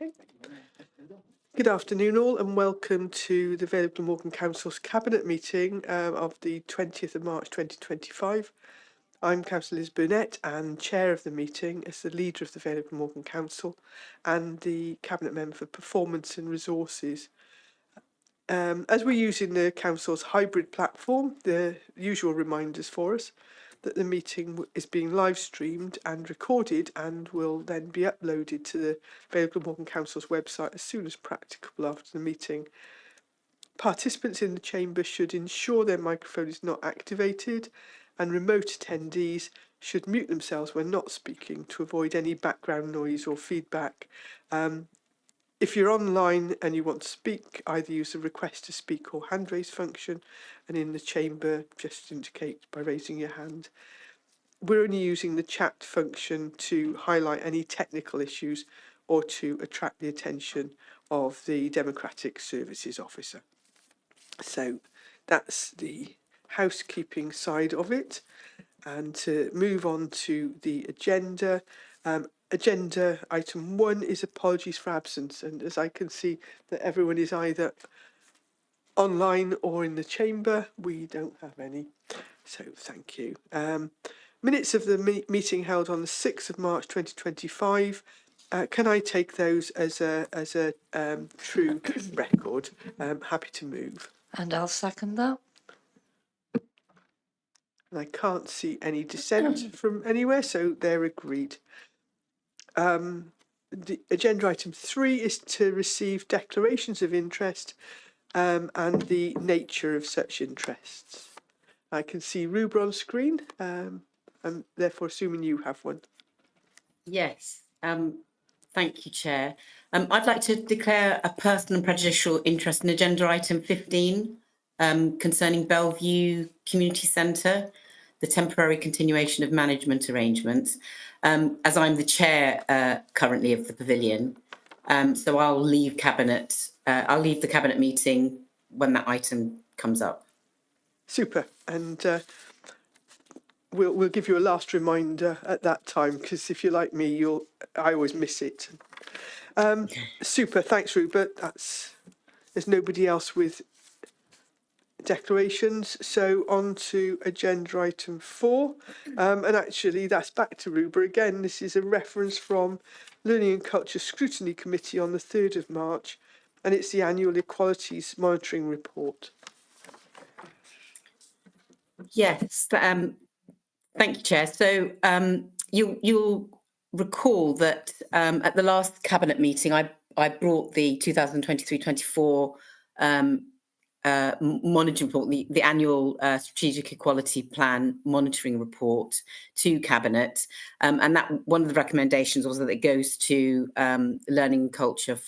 Okay. Good afternoon all and welcome to the Vale of Glamorgan Council's Cabinet meeting of the 20th of March 2025. I'm Councillor Liz Burnett and Chair of the meeting as the leader of the Vale of Glamorgan Council and the Cabinet Member for Performance and Resources. As we're using the Council's hybrid platform, the usual reminders for us that the meeting is being live streamed and recorded and will then be uploaded to the Vale of Glamorgan Council's website as soon as practicable after the meeting. Participants in the chamber should ensure their microphone is not activated, and remote attendees should mute themselves when not speaking to avoid any background noise or feedback. If you're online and you want to speak, either use the request to speak or hand raise function, and in the chamber, just indicate by raising your hand. We're only using the chat function to highlight any technical issues or to attract the attention of the Democratic Services Officer. So that's the housekeeping side of it. And to move on to the agenda, agenda item 1 is apologies for absence, and as I can see that everyone is either online or in the chamber, we don't have any, so thank you. Minutes of the meeting held on the 6th of March 2025, can I take those as a true record? Happy to move. And I'll second that. And I can't see any dissent from anywhere, so they're agreed. The agenda item 3 is to receive declarations of interest and the nature of such interests. I can see Ruba on screen, and therefore assuming you have one. Yes, thank you, Chair. I'd like to declare a personal and prejudicial interest in agenda item 15 concerning Bellevue Community Centre, the temporary continuation of management arrangements, as I'm the chair currently of the pavilion. So I'll leave the cabinet meeting when that item comes up. Super, and we'll give you a last reminder at that time, because if you're like me, I always miss it. Super, thanks, Rupert. There's nobody else with declarations, so on to agenda item 4, and actually that's back to Ruba again. This is a reference from Learning and Culture Scrutiny Committee on the 3rd of March, and it's the annual Equalities Monitoring Report. Yes, thank you, Chair. So you'll recall that at the last cabinet meeting, I brought the 2023-24 monitoring report, the annual Strategic Equality Plan monitoring report to Cabinet, and that one of the recommendations was that it goes to Learning and Culture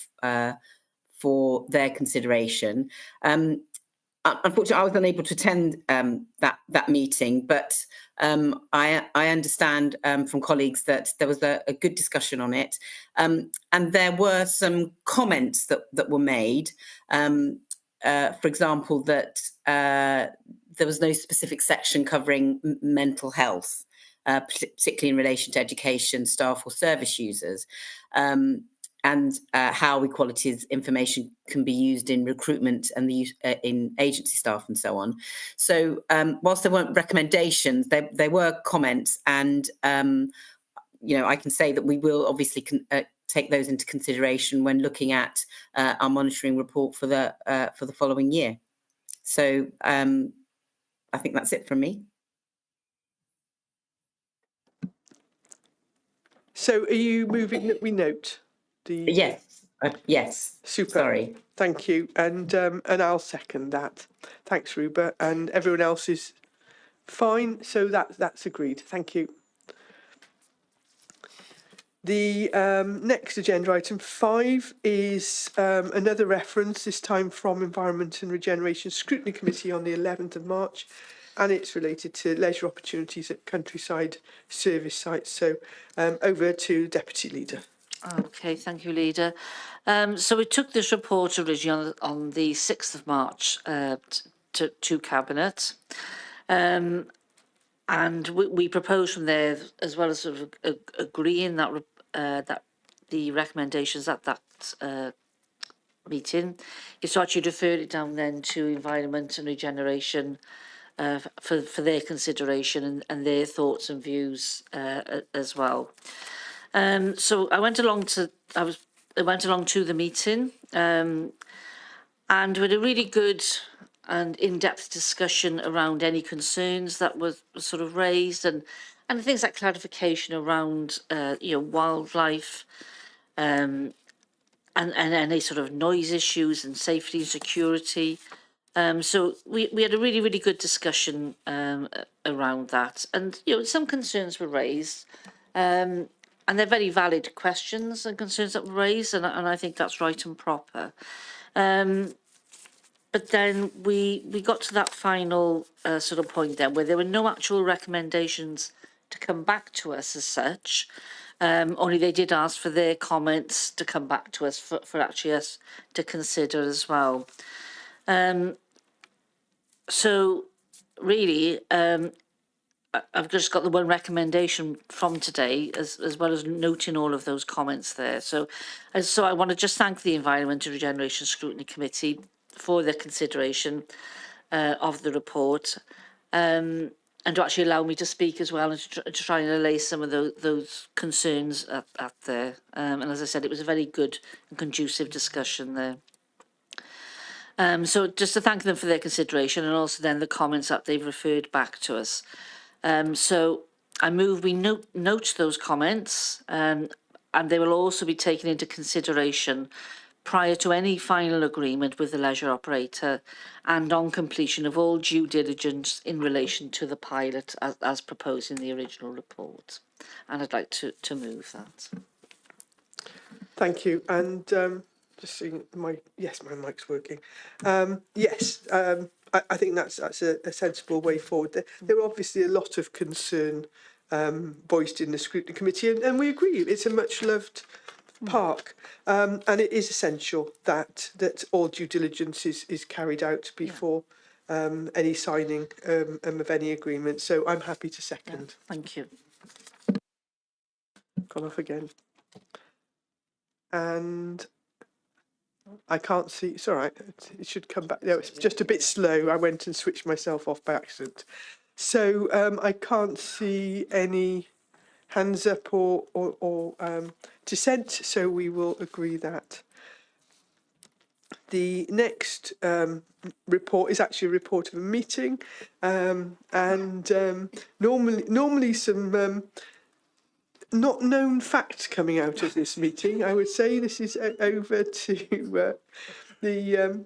for their consideration. Unfortunately, I was unable to attend that meeting, but I understand from colleagues that there was a good discussion on it, and there were some comments that were made. For example, that there was no specific section covering mental health, particularly in relation to education, staff or service users, and how equalities information can be used in recruitment and the in agency staff and so on. So whilst there weren't recommendations, there were comments, and I can say that we will obviously take those into consideration when looking at our monitoring report for the following year. So I think that's it from me. So are you moving that we note the... Yes, yes. Super. Sorry. Thank you, and I'll second that. Thanks, Ruba, and everyone else is fine, so that's agreed. Thank you. The next agenda item 5 is another reference, this time from Environment and Regeneration Scrutiny Committee on the 11th of March, and it's related to leisure opportunities at countryside service sites. So over to Deputy Leader. Okay, thank you, Leader. So we took this report originally on the 6th of March to Cabinet. And we propose from there, as well as sort of agreeing that that the recommendations at that that meeting is to actually refer it down then to Environment and Regeneration for their consideration and their thoughts and views as well. So I went along to the meeting and we had a really good and in-depth discussion around any concerns that were sort of raised and things like clarification around wildlife and any sort of noise issues and safety and security. So we had a really, really good discussion around that. And, some concerns were raised. And they're very valid questions and concerns that were raised. And I think that's right and proper. But then we got to that final sort of point then where there were no actual recommendations to come back to us as such. Only they did ask for their comments to come back to us for actually us to consider as well. So really, I've just got the one recommendation from today, as well as noting all of those comments there. So I want to just thank the Environment and Regeneration Scrutiny Committee for their consideration of the report, and to actually allow me to speak as well and to try and allay some of those concerns at there. And as I said, it was a very good and conducive discussion there. So just to thank them for their consideration and also then the comments that they've referred back to us. So I move we note those comments and they will also be taken into consideration prior to any final agreement with the leisure operator and on completion of all due diligence in relation to the pilot as proposed in the original report. And I'd like to move that. Thank you. And just seeing my mic's working. I think that's a sensible way forward. There were obviously a lot of concern voiced in the scrutiny committee, and we agree it's a much loved park, and it is essential that all due diligence is carried out before any signing of any agreement. So I'm happy to second. Thank you. Gone off again. And I can't see, it's all right, it should come back. No, it's just a bit slow. I went and switched myself off by accident. So I can't see any hands up or dissent, so we will agree that. The next report is actually a report of a meeting, and normally some not known facts coming out of this meeting. I would say this is over to the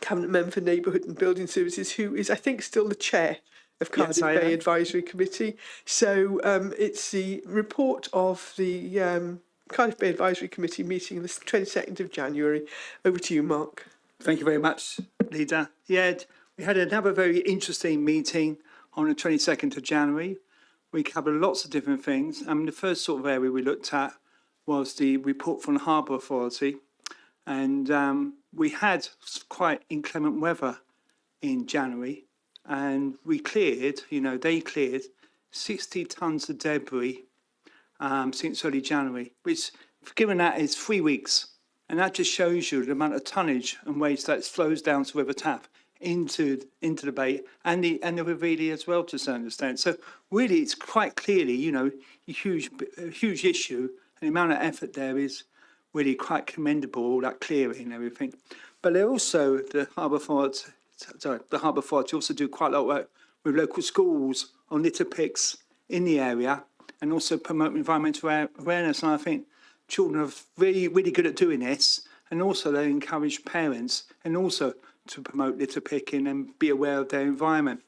Cabinet Member for Neighbourhood and Building Services, who is, I think, still the chair of Cardiff Bay Advisory Committee. So it's the report of the Cardiff Bay Advisory Committee meeting on the 22nd of January. Over to you, Mark. Thank you very much, Leader. Yeah, we had another very interesting meeting on the 22nd of January. We covered lots of different things. The first sort of area we looked at was the report from the Harbour Authority. And we had quite inclement weather in January. And we cleared, they cleared 60 tonnes of debris since early January, which, given that, is 3 weeks. And that just shows you the amount of tonnage and waste that flows down to River Taff into the bay and the River Ely as well, to a certain extent. So really, it's quite clearly, a huge issue, and the amount of effort there is really quite commendable, all that clearing and everything. But they also, the Harbour Authority also do quite a lot of work with local schools on litter picks in the area and also promote environmental awareness. And I think children are really, really good at doing this. And also they encourage parents and also to promote litter picking and be aware of their environment.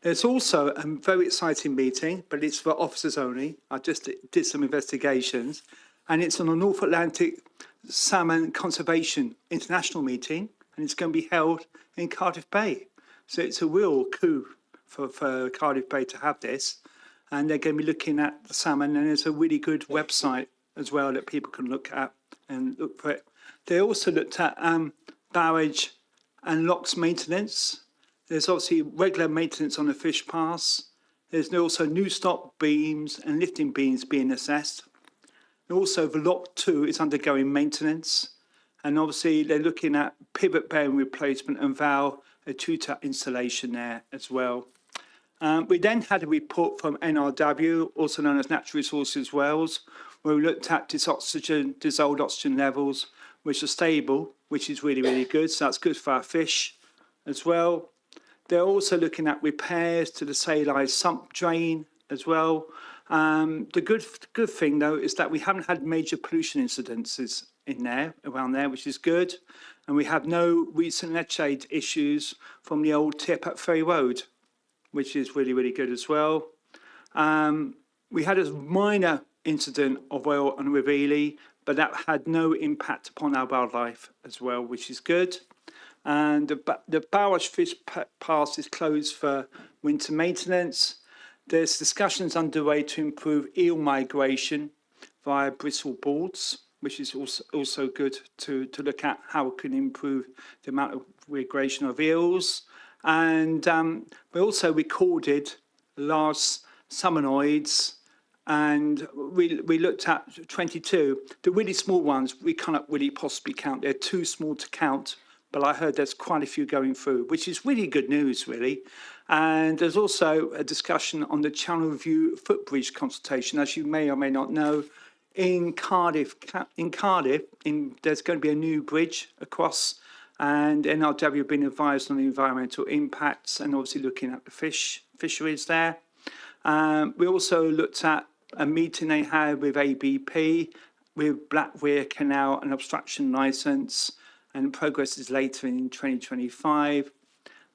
There's also a very exciting meeting, but it's for officers only. I just did some investigations, and it's on the North Atlantic Salmon Conservation International meeting, and it's going to be held in Cardiff Bay. So it's a real coup for Cardiff Bay to have this, and they're going to be looking at the salmon, and there's a really good website as well that people can look at and look for it. They also looked at barrage and locks maintenance. There's obviously regular maintenance on the fish pass. There's also new stop beams and lifting beams being assessed. And also, the Lock 2 is undergoing maintenance. And obviously, they're looking at pivot bearing replacement and valve tutor installation there as well. We then had a report from NRW, also known as Natural Resources Wales, where we looked at dissolved oxygen levels, which are stable, which is really, really good. So that's good for our fish as well. They're also looking at repairs to the Saleye sump drain as well. The good thing, though, is that we haven't had major pollution incidences around there, which is good. And we have no recent leachate issues from the old tip at Ferry Road, which is really, really good as well. We had a minor incident of oil on River Ely, but that had no impact upon our wildlife as well, which is good. And the Bowers Fish Pass is closed for winter maintenance. There's discussions underway to improve eel migration via bristle boards, which is also good to look at how it can improve the amount of migration of eels. And we also recorded large salmonoids, and we looked at 22. The really small ones, we cannot really possibly count. They're too small to count, but I heard there's quite a few going through, which is really good news, really. And there's also a discussion on the Channel View footbridge consultation. As you may or may not know, in Cardiff, there's going to be a new bridge across, and NRW have been advised on the environmental impacts and obviously looking at the fisheries there. We also looked at a meeting they had with ABP with Black Weir Canal and obstruction licence, and progress is later in 2025.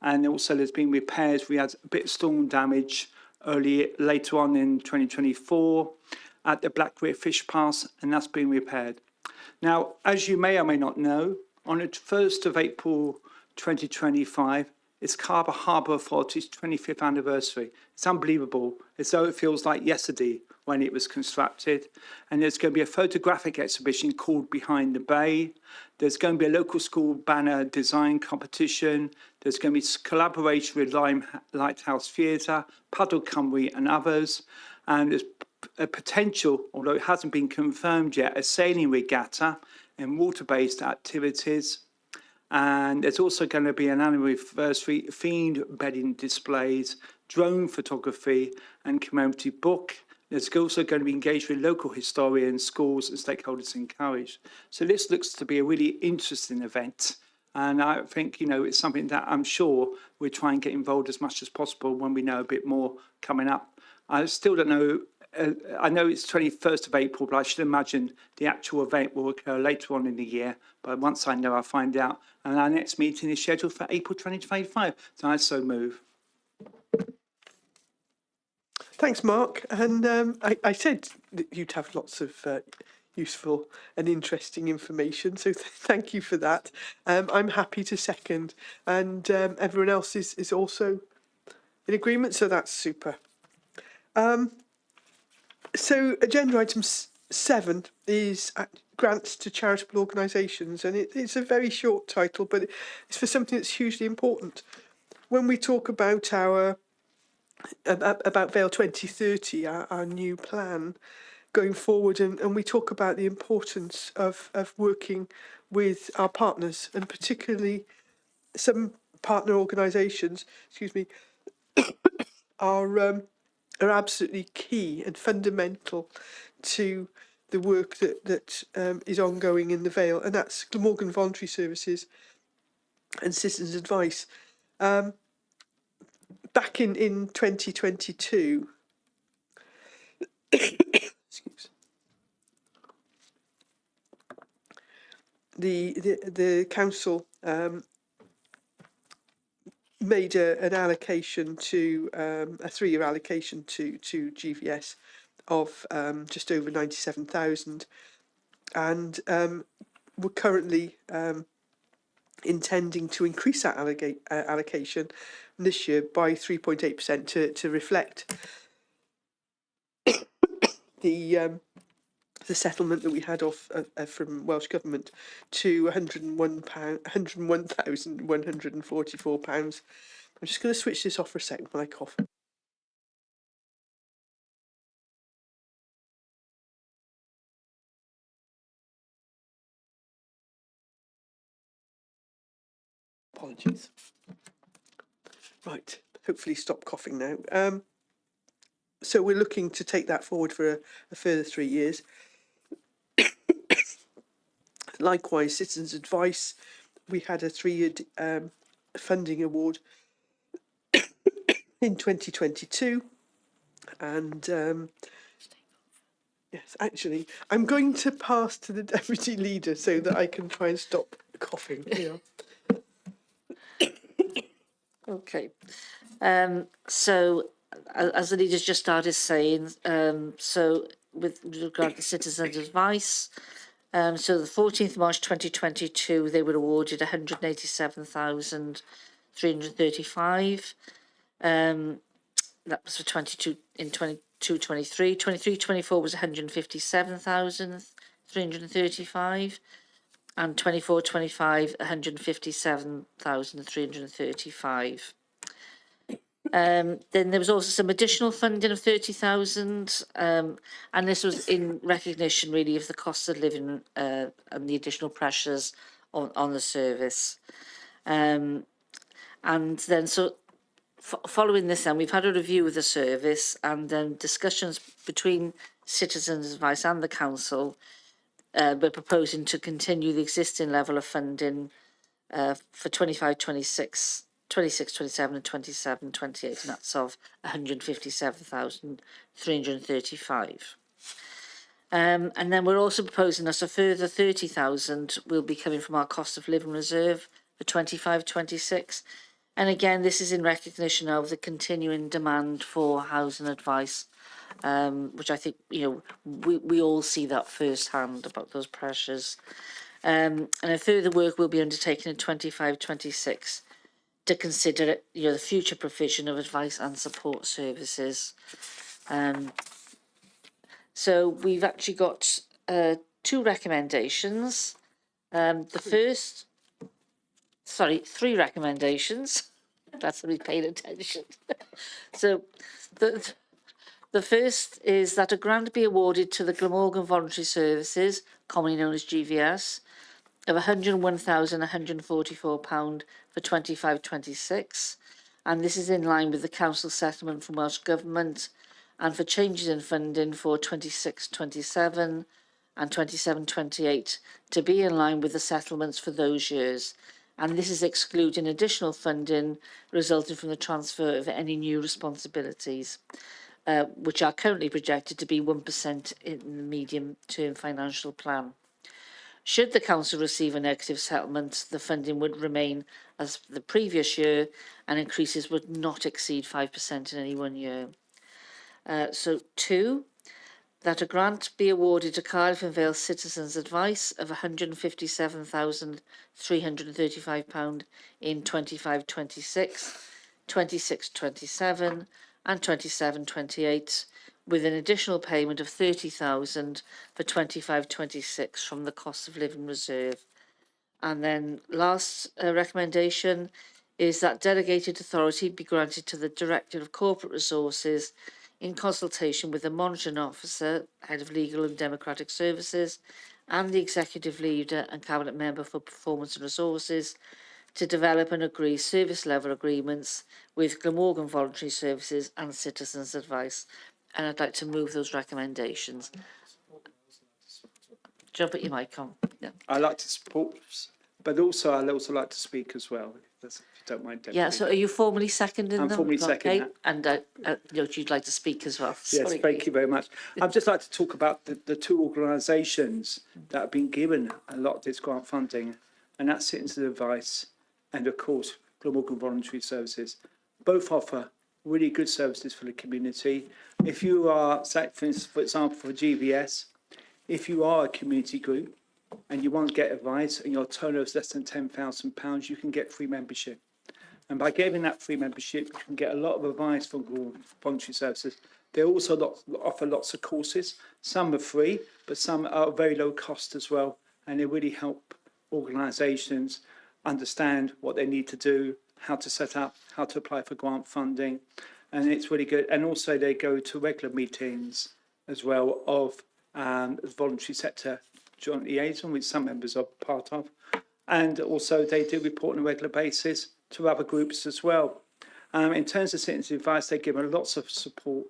And also there's been repairs. We had a bit of storm damage later on in 2024 at the Black Weir Fish Pass, and that's been repaired. Now, as you may or may not know, on the 1st of April 2025, it's Carver Harbour Authority's 25th anniversary. It's unbelievable, as though it feels like yesterday when it was constructed. And there's going to be a photographic exhibition called Behind the Bay. There's going to be a local school banner design competition. There's going to be collaboration with Lighthouse Theatre, Puddle Cymru and others. And there's a potential, although it hasn't been confirmed yet, a sailing regatta and water-based activities. And there's also going to be an anniversary themed bedding displays, drone photography and commemorative book. There's also going to be engaged with local historians, schools and stakeholders encouraged. So this looks to be a really interesting event. And I think, it's something that I'm sure we'll try and get involved as much as possible when we know a bit more coming up. I still don't know. I know it's 21st of April, but I should imagine the actual event will occur later on in the year. But once I know, I'll find out. And our next meeting is scheduled for April 2025. So I so move. Thanks, Mark. And I said that you'd have lots of useful and interesting information, so thank you for that. I'm happy to second, and everyone else is also in agreement, so that's super. So agenda item 7 is grants to charitable organisations, and it's a very short title, but it's for something that's hugely important. When we talk about about Vale 2030, our new plan going forward, and we talk about the importance of working with our partners, and particularly some partner organisations, are absolutely key and fundamental to the work that is ongoing in the Vale, and that's Glamorgan Voluntary Services and Citizens Advice. Back in 2022, the council made an allocation to a 3-year allocation to GVS of just over 97,000, and we're currently intending to increase that allocation this year by 3.8% to reflect the settlement that we had from Welsh Government to £101,144. I'm just going to switch this off for a second when I cough. Apologies. Right, hopefully stop coughing now. So we're looking to take that forward for a further 3 years. Likewise, Citizens Advice, we had a 3-year funding award in 2022. And yes, actually, I'm going to pass to the Deputy Leader so that I can try and stop coughing. Yeah. Okay. So, as the leaders just started saying, so with regard to citizens' advice, so the 14th of March 2022, they were awarded 187,335. That was for 22 in 22-23. 23-24 was 157,335. And 24-25, 157,335. Then there was also some additional funding of 30,000, and this was in recognition really of the cost of living and the additional pressures on the service. And then following this, then we've had a review of the service and then discussions between Citizens Advice and the council. We're proposing to continue the existing level of funding for 25-26, 26-27 and 27-28, and that's of 157,335. And then we're also proposing that a further 30,000 will be coming from our cost of living reserve for 25-26. And again, this is in recognition of the continuing demand for housing advice, which I think, we all see that firsthand about those pressures. And a further work will be undertaken in 25-26 to consider, the future provision of advice and support services. So we've actually got 2 recommendations. 3 recommendations. That's to be paying attention. So the first is that a grant be awarded to the Glamorgan Voluntary Services, commonly known as GVS, of £101,144 for 25-26, and this is in line with the council settlement from Welsh Government, and for changes in funding for 26-27 and 27-28 to be in line with the settlements for those years, and this is excluding additional funding resulting from the transfer of any new responsibilities, which are currently projected to be 1% in the medium-term financial plan. Should the council receive a negative settlement, the funding would remain as the previous year and increases would not exceed 5% in any one year. 2, that a grant be awarded to Cardiff and Vale Citizens Advice of £157,335 in 25-26, 26-27 and 27-28, with an additional payment of 30,000 for 25-26 from the cost of living reserve. And then last recommendation is that delegated authority be granted to the Director of Corporate Resources in consultation with the Monitoring Officer, Head of Legal and Democratic Services, and the Executive Leader and Cabinet Member for Performance and Resources to develop and agree service level agreements with Glamorgan Voluntary Services and Citizens Advice. And I'd like to move those recommendations. Jump at your mic on. Yeah. I like to support, but also I'd also like to speak as well, if you don't mind. Deputy. Yeah, so are you formally seconding them? I'm formally seconding that. And you'd like to speak as well. Yes, Sorry. thank you very much. I'd just like to talk about the 2 organisations that have been given a lot of this grant funding, and that's Citizens Advice and, of course, Glamorgan Voluntary Services. Both offer really good services for the community. If you are, for example, for GVS, if you are a community group and you want to get advice and your turnover is less than £10,000, you can get free membership. And by getting that free membership, you can get a lot of advice from voluntary services. They also offer lots of courses. Some are free, but some are very low cost as well. And they really help organisations understand what they need to do, how to set up, how to apply for grant funding. And it's really good. And also they go to regular meetings as well of the voluntary sector joint liaison, which some members are part of. And also they do report on a regular basis to other groups as well. In terms of citizens' advice, they give lots of support,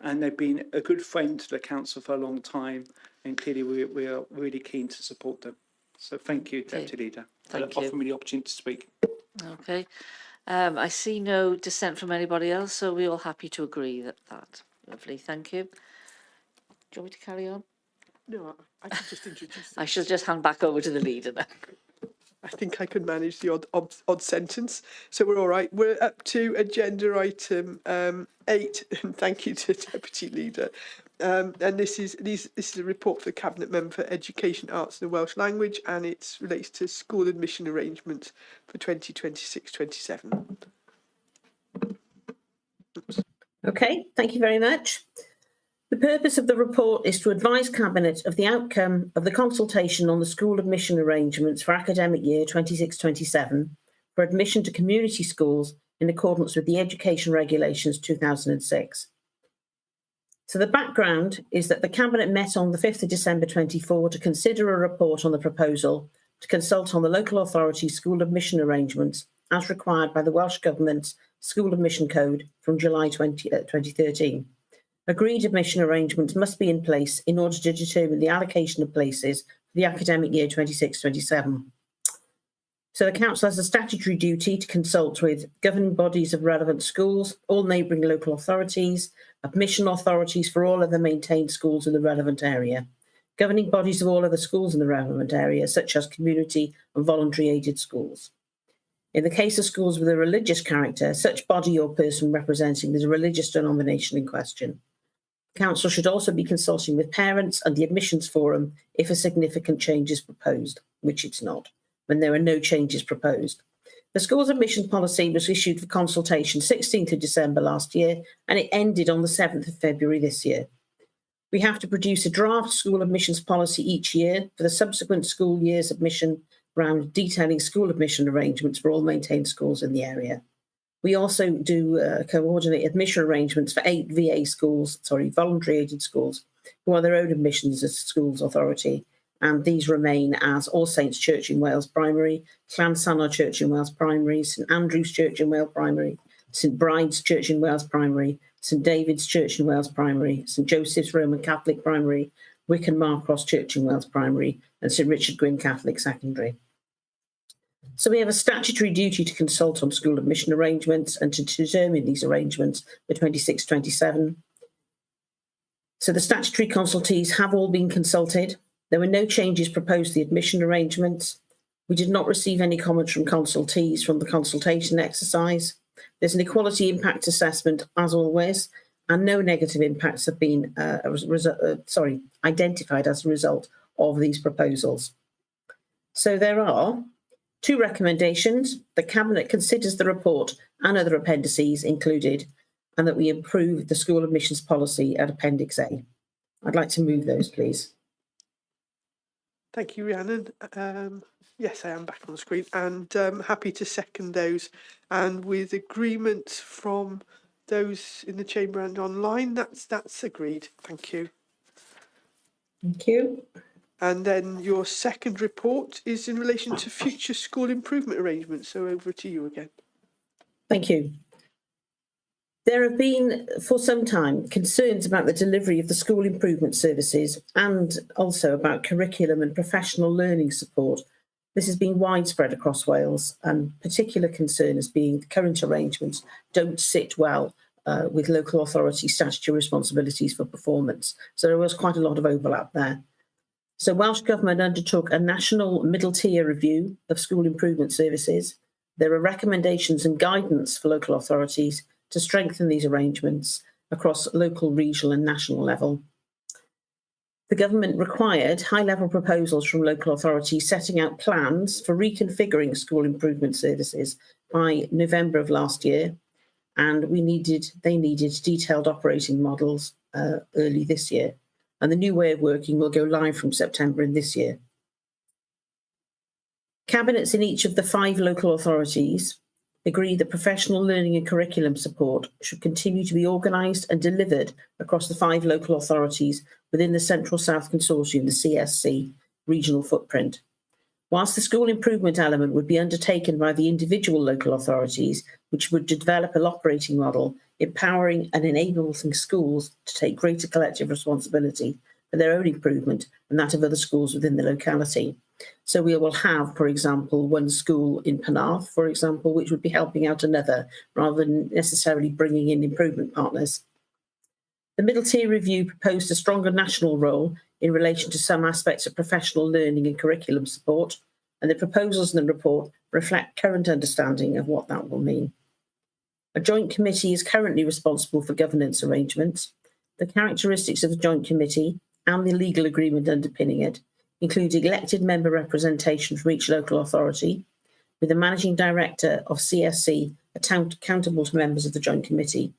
and they've been a good friend to the council for a long time, and clearly we are really keen to support them. So thank you, Deputy Leader, for offering me the opportunity to speak. Okay. I see no dissent from anybody else, so we're all happy to agree that. Lovely, thank you. Do you want me to carry on? No, I can just introduce. I shall just hand back over to the leader now. I think I can manage the odd sentence, so we're all right. We're up to agenda item 8, and thank you to Deputy Leader. And this is a report for the Cabinet Member for Education, Arts and the Welsh Language, and it relates to school admission arrangements for 2026-27. Okay, thank you very much. The purpose of the report is to advise Cabinet of the outcome of the consultation on the school admission arrangements for academic year 26-27 for admission to community schools in accordance with the Education Regulations 2006. So the background is that the Cabinet met on the 5th of December 24 to consider a report on the proposal to consult on the local authority school admission arrangements as required by the Welsh Government's School Admission Code from July 2013. Agreed admission arrangements must be in place in order to determine the allocation of places for the academic year 26-27. So the Council has a statutory duty to consult with governing bodies of relevant schools, all neighbouring local authorities, admission authorities for all other maintained schools in the relevant area, governing bodies of all other schools in the relevant area, such as community and voluntary aided schools. In the case of schools with a religious character, such body or person representing the religious denomination in question. Council should also be consulting with parents and the admissions forum if a significant change is proposed, which it's not, when there are no changes proposed. The school's admission policy was issued for consultation 16th of December last year, and it ended on the 7th of February this year. We have to produce a draft school admissions policy each year for the subsequent school year's admission round, detailing school admission arrangements for all maintained schools in the area. We also do coordinate admission arrangements for 8 voluntary aided schools, who are their own admissions as schools authority, and these remain as All Saints Church in Wales Primary, Llansanod Church in Wales Primary, St Andrew's Church in Wales Primary, St Bride's Church in Wales Primary, St David's Church in Wales Primary, St Joseph's Roman Catholic Primary, Wycombe Marcross Church in Wales Primary, and St Richard Gwyn Catholic Secondary. So we have a statutory duty to consult on school admission arrangements and to determine these arrangements for 26-27. So the statutory consultees have all been consulted. There were no changes proposed to the admission arrangements. We did not receive any comments from consultees from the consultation exercise. There's an equality impact assessment, as always, and no negative impacts have been identified as a result of these proposals. So there are 2 recommendations. The Cabinet considers the report and other appendices included, and that we approve the school admissions policy at Appendix A. I'd like to move those, please. Thank you, Rhiannon. Yes, I am back on the screen, and happy to second those. And with agreement from those in the chamber and online, that's agreed. Thank you. Thank you. And then your second report is in relation to future school improvement arrangements. So over to you again. Thank you. There have been, for some time, concerns about the delivery of the school improvement services and also about curriculum and professional learning support. This has been widespread across Wales, and particular concern has been the current arrangements don't sit well with local authority statutory responsibilities for performance. So there was quite a lot of overlap there. So Welsh Government undertook a national middle tier review of school improvement services. There are recommendations and guidance for local authorities to strengthen these arrangements across local, regional and national level. The government required high-level proposals from local authorities setting out plans for reconfiguring school improvement services by November of last year, and they needed detailed operating models early this year. And the new way of working will go live from September in this year. Cabinets in each of the 5 local authorities agree that professional learning and curriculum support should continue to be organised and delivered across the 5 local authorities within the Central South Consortium, the CSC, regional footprint. Whilst the school improvement element would be undertaken by the individual local authorities, which would develop an operating model empowering and enabling schools to take greater collective responsibility for their own improvement and that of other schools within the locality. So we will have, for example, one school in Penarth, for example, which would be helping out another rather than necessarily bringing in improvement partners. The middle tier review proposed a stronger national role in relation to some aspects of professional learning and curriculum support, and the proposals in the report reflect current understanding of what that will mean. A joint committee is currently responsible for governance arrangements. The characteristics of the joint committee and the legal agreement underpinning it include elected member representation from each local authority, with the managing director of CSC accountable to members of the joint committee.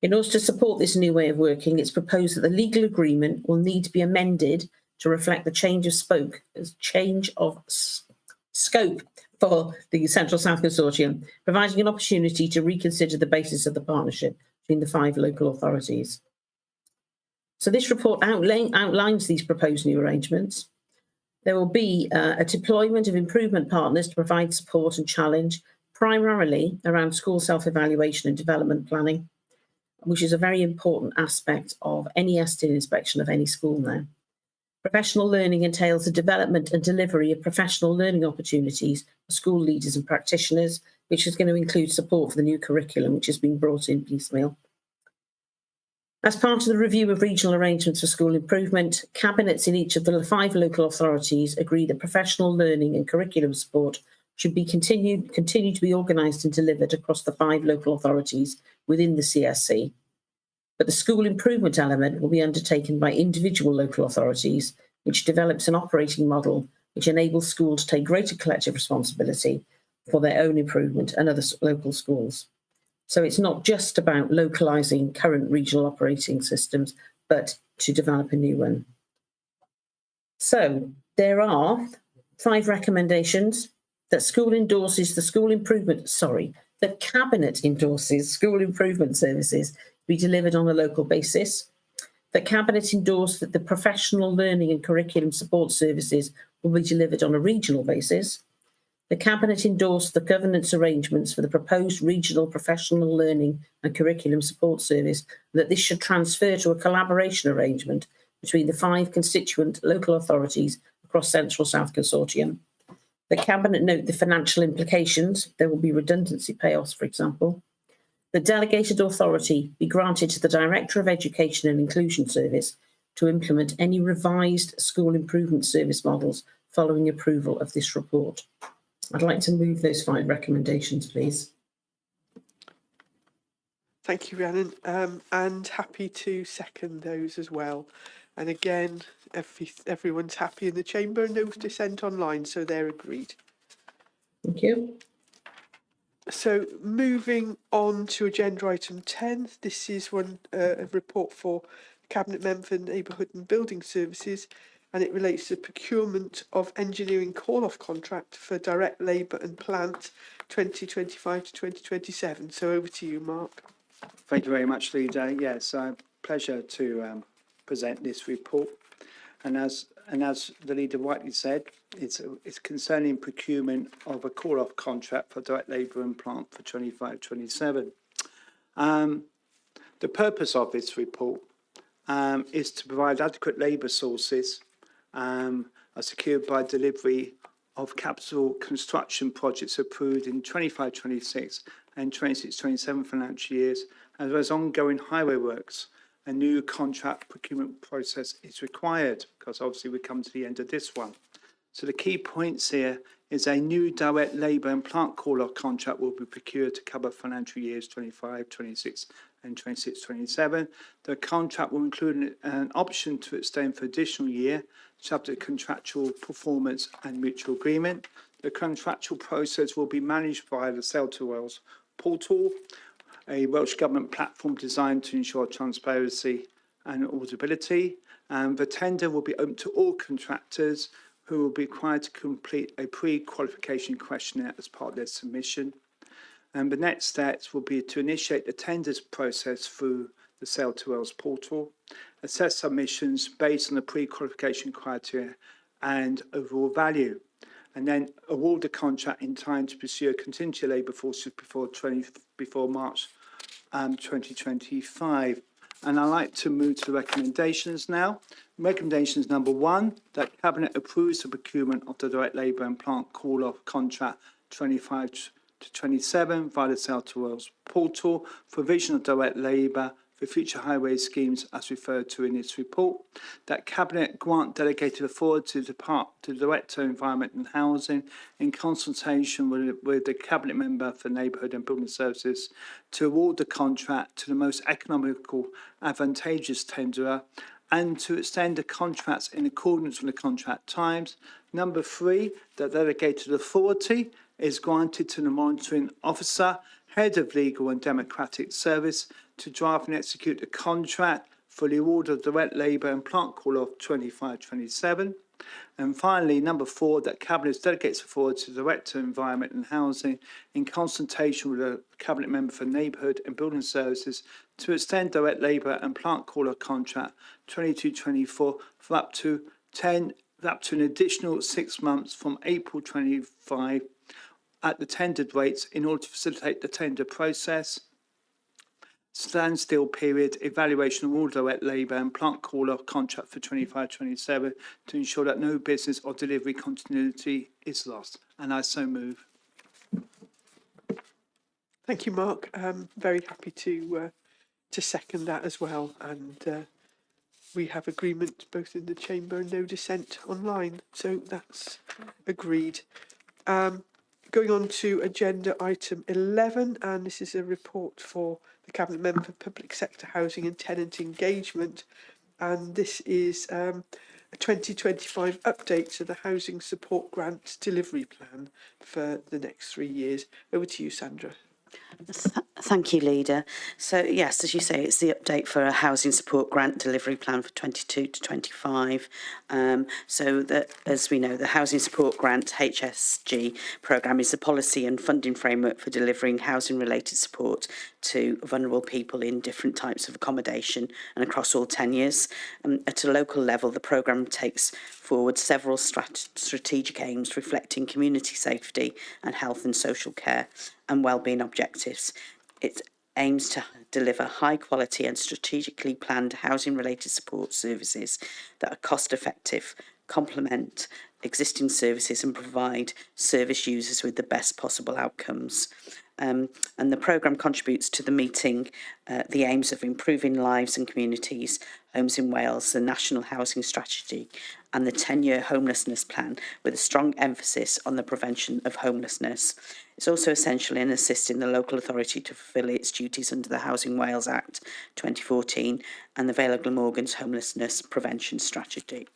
In order to support this new way of working, it's proposed that the legal agreement will need to be amended to reflect the change of scope for the Central South Consortium, providing an opportunity to reconsider the basis of the partnership between the 5 local authorities. So this report outlines these proposed new arrangements. There will be a deployment of improvement partners to provide support and challenge, primarily around school self-evaluation and development planning, which is a very important aspect of any ESTIN inspection of any school now. Professional learning entails the development and delivery of professional learning opportunities for school leaders and practitioners, which is going to include support for the new curriculum, which has been brought in piecemeal. As part of the review of regional arrangements for school improvement, cabinets in each of the 5 local authorities agree that professional learning and curriculum support should be continue to be organised and delivered across the 5 local authorities within the CSC. But the school improvement element will be undertaken by individual local authorities, which develops an operating model which enables schools to take greater collective responsibility for their own improvement and other local schools. So it's not just about localising current regional operating systems, but to develop a new one. So there are 5 recommendations that that Cabinet endorses school improvement services be delivered on a local basis. The Cabinet endorsed that the professional learning and curriculum support services will be delivered on a regional basis. The Cabinet endorsed the governance arrangements for the proposed regional professional learning and curriculum support service, that this should transfer to a collaboration arrangement between the 5 constituent local authorities across Central South Consortium. The Cabinet note the financial implications. There will be redundancy payoffs, for example. The delegated authority be granted to the Director of Education and Inclusion Service to implement any revised school improvement service models following approval of this report. I'd like to move those 5 recommendations, please. Thank you, Rhiannon, and happy to second those as well. And again, everyone's happy in the chamber, no dissent online, so they're agreed. Thank you. So moving on to agenda item 10, this is a report for Cabinet Member for Neighbourhood and Building Services, and it relates to procurement of engineering call-off contract for direct labour and plant 2025 to 2027. So over to you, Mark. Thank you very much, Leader. Yes, pleasure to present this report. And as the Leader rightly said, it's concerning procurement of a call-off contract for direct labour and plant for 25-27. The purpose of this report is to provide adequate labour sources are secured by delivery of capital construction projects approved in 25-26 and 26-27 financial years, as well as ongoing highway works. A new contract procurement process is required because obviously we come to the end of this one. So the key points here is a new direct labour and plant call-off contract will be procured to cover financial years 25-26 and 26-27. The contract will include an option to extend for additional year, subject to contractual performance and mutual agreement. The contractual process will be managed via the Sale to Wales portal, a Welsh Government platform designed to ensure transparency and auditability. The tender will be open to all contractors who will be required to complete a pre-qualification questionnaire as part of their submission. And the next steps will be to initiate the tenders process through the Sale to Wales portal, assess submissions based on the pre-qualification criteria and overall value. and then award the contract in time to pursue a contingency labour forces before March 2025. And I'd like to move to the recommendations now. Recommendations number 1, that Cabinet approves the procurement of the direct labour and plant call-off contract 25 to 27 via the South to Wales portal, provision of direct labour for future highway schemes as referred to in its report. That Cabinet grant delegated authority to the Director of Environment and Housing in consultation with the Cabinet Member for Neighbourhood and Building Services to award the contract to the most economical, advantageous tenderer and to extend the contracts in accordance with the contract times. Number 3, that delegated authority is granted to the monitoring officer, head of legal and democratic service, to draft and execute the contract for the award of direct labour and plant call-off 25-27. And finally, number 4, that Cabinet delegates authority to the Director of Environment and Housing in consultation with the Cabinet Member for Neighbourhood and Building Services to extend direct labour and plant call-off contract 22-24 for up to an additional 6 months from April 25 at the tendered rates in order to facilitate the tender process. Standstill period, evaluation of all direct labour and plant call-off contract for 25-27 to ensure that no business or delivery continuity is lost. And I so move. Thank you, Mark. Very happy to second that as well. And we have agreement both in the chamber and no dissent online. So that's agreed. Going on to agenda item 11, and this is a report for the Cabinet Member for Public Sector Housing and Tenant Engagement. And this is a 2025 update to the Housing Support Grant Delivery Plan for the next 3 years. Over to you, Sandra. Thank you, Leader. So, yes, as you say, it's the update for a housing support grant delivery plan for 22 to 25. So that, as we know, the Housing Support Grant HSG programme is the policy and funding framework for delivering housing-related support to vulnerable people in different types of accommodation and across all tenures. At a local level, the programme takes forward several strategic aims reflecting community safety and health and social care and wellbeing objectives. It aims to deliver high quality and strategically planned housing related support services that are cost effective, complement existing services and provide service users with the best possible outcomes. And the programme contributes to the meeting the aims of improving lives and communities, Homes in Wales, the National Housing Strategy and the 10-year homelessness plan with a strong emphasis on the prevention of homelessness. It's also essential in assisting the local authority to fulfil its duties under the Housing Wales Act 2014 and the Vale of Glamorgan's homelessness prevention strategy.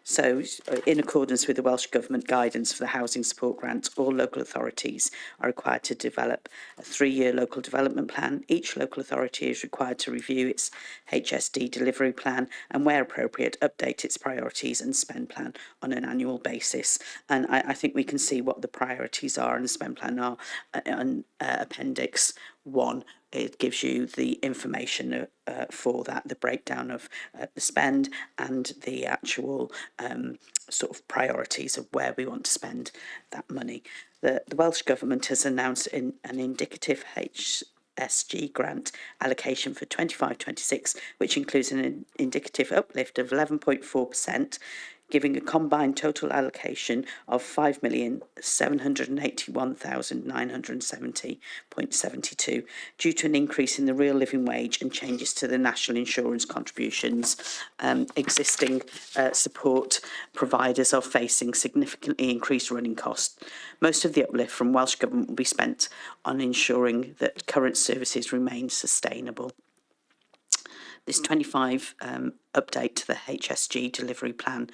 So, in accordance with the Welsh Government guidance for the housing support grant, all local authorities are required to develop a 3-year local development plan. Each local authority is required to review its HSD delivery plan and, where appropriate, update its priorities and spend plan on an annual basis. And I think we can see what the priorities are and the spend plan are on Appendix 1. It gives you the information for that, the breakdown of the spend and the actual sort of priorities of where we want to spend that money. The Welsh Government has announced an indicative HSG grant allocation for 25-26, which includes an indicative uplift of 11.4%, giving a combined total allocation of 5,781,970.72 due to an increase in the real living wage and changes to the national insurance contributions. Existing support providers are facing significantly increased running costs. Most of the uplift from Welsh Government will be spent on ensuring that current services remain sustainable. This 25 update to the HSG delivery plan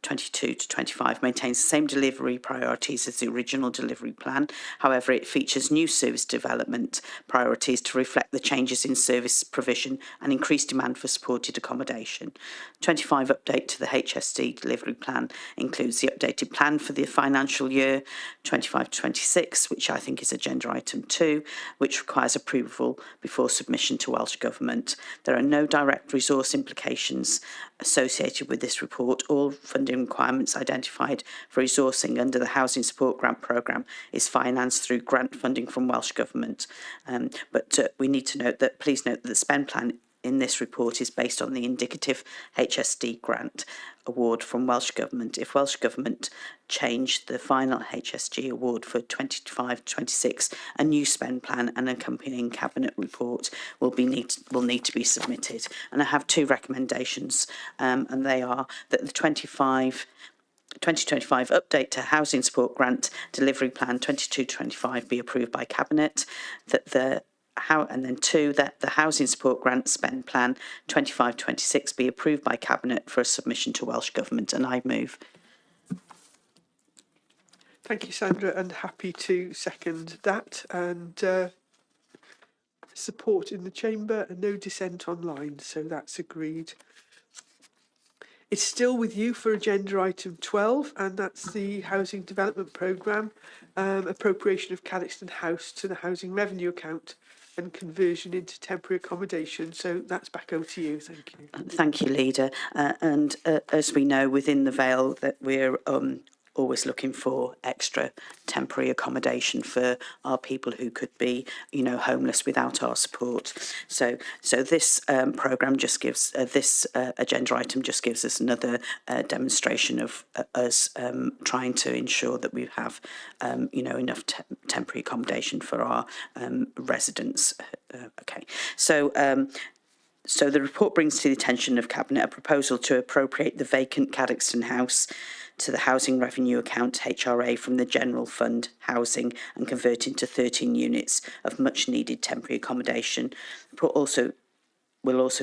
22 to 25 maintains the same delivery priorities as the original delivery plan. However, it features new service development priorities to reflect the changes in service provision and increased demand for supported accommodation. 25 update to the HSD delivery plan includes the updated plan for the financial year 25 to 26, which I think is agenda item 2, which requires approval before submission to Welsh Government. There are no direct resource implications associated with this report. All funding requirements identified for resourcing under the Housing Support Grant Programme is financed through grant funding from Welsh Government. But we need to note that, please note that the spend plan in this report is based on the indicative HSD grant award from Welsh Government. If Welsh Government changed the final HSG award for 25-26, a new spend plan and accompanying cabinet report will need to be submitted. And I have two recommendations, and they are that the 2025 update to Housing Support Grant Delivery Plan 22-25 be approved by Cabinet, and then two, that the Housing Support Grant Spend Plan 25-26 be approved by Cabinet for a submission to Welsh Government, and I move. Thank you, Sandra, and happy to second that. And support in the chamber and no dissent online, so that's agreed. It's still with you for agenda item 12, and that's the Housing Development Programme, appropriation of Cadoxton House to the Housing Revenue Account and conversion into temporary accommodation. So that's back over to you. Thank you. Thank you, Leader. And as we know, within the Vale, that we're always looking for extra temporary accommodation for our people who could be, homeless without our support. So this programme just gives, this agenda item just gives us another demonstration of us trying to ensure that we have, enough temporary accommodation for our residents. Okay, so the report brings to the attention of Cabinet a proposal to appropriate the vacant Cadoxton House to the Housing Revenue Account HRA from the General Fund Housing and convert into 13 units of much needed temporary accommodation. We'll also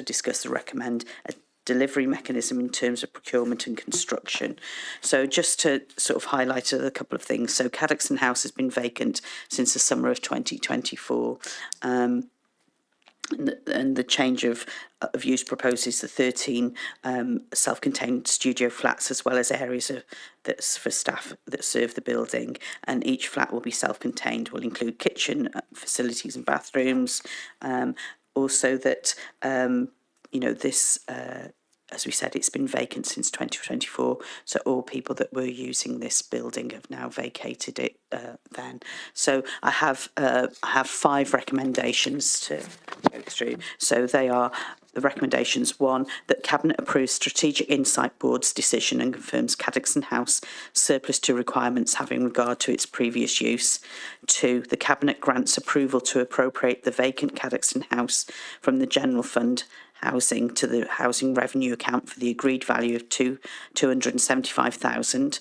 discuss and recommend a delivery mechanism in terms of procurement and construction. So just to sort of highlight a couple of things. So Cadoxton House has been vacant since the summer of 2024. And the change of use proposes the 13 self-contained studio flats, as well as areas that's for staff that serve the building. And each flat will be self-contained, will include kitchen facilities and bathrooms. Also that, this, as we said, it's been vacant since 2024. So all people that were using this building have now vacated it then. So I have 5 recommendations to go through. So they are the recommendations: 1, that Cabinet approves Strategic Insight Board's decision and confirms Cadoxton House surplus to requirements having regard to its previous use. 2, the Cabinet grants approval to appropriate the vacant Cadoxton House from the General Fund Housing to the Housing Revenue Account for the agreed value of £275,000